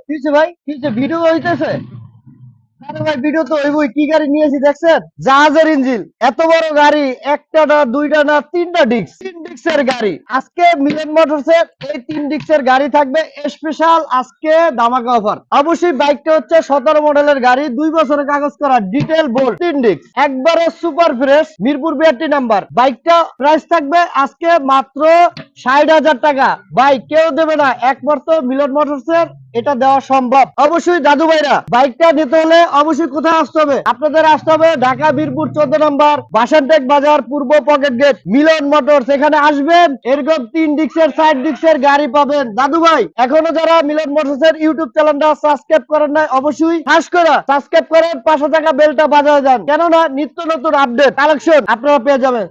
কিছু ভাই কিছু ভিডিও হইতেছে। আরে ভাই ভিডিও তো হইবই, কি গাড়ি নিয়েছি দেখছেন? জাহাজের ইঞ্জিন, এত বড় গাড়ি, একটা না দুইটা না তিনটা ডিস্ক, তিন ডিস্কের গাড়ি। আজকে মিলন মোটরস এর এই তিন ডিস্কের গাড়ি থাকবে স্পেশাল আজকে ধামাকা অফার। অবশ্যই বাইকটা হচ্ছে 17 মডেলের গাড়ি, 2 বছরের কাগজ করা, ডিটেল বোল্ড, তিন ডিস্ক, একবারে সুপার ফ্রেশ, মিরপুর 82 নাম্বার। বাইকটা প্রাইস থাকবে আজকে মাত্র 60,000 টাকা। ভাই কেউ দেবে না, একমাত্র মিলন মোটরস এর এটা দেওয়া সম্ভব। অবশ্যই দাদু ভাইরা বাইকটা নিতে হলে অবশ্যই কোথায় আসতে হবে? আপনাদের আসতে হবে ঢাকা মিরপুর 14 নম্বর বাসানটেক বাজার পূর্ব পকেট গেট মিলন মোটরস। এখানে আসবেন, এরকম তিন ডিস্কের সাইড ডিস্কের গাড়ি পাবেন। দাদু ভাই এখনো যারা মিলন মোটরস এর ইউটিউব চ্যানেলটা সাবস্ক্রাইব করেন নাই, অবশ্যই সাবস্ক্রাইব করেন, 500 টাকা বেলটা বাজায় যান, কেননা নিত্য নতুন আপডেট কালেকশন আপনারা পেয়ে যাবেন।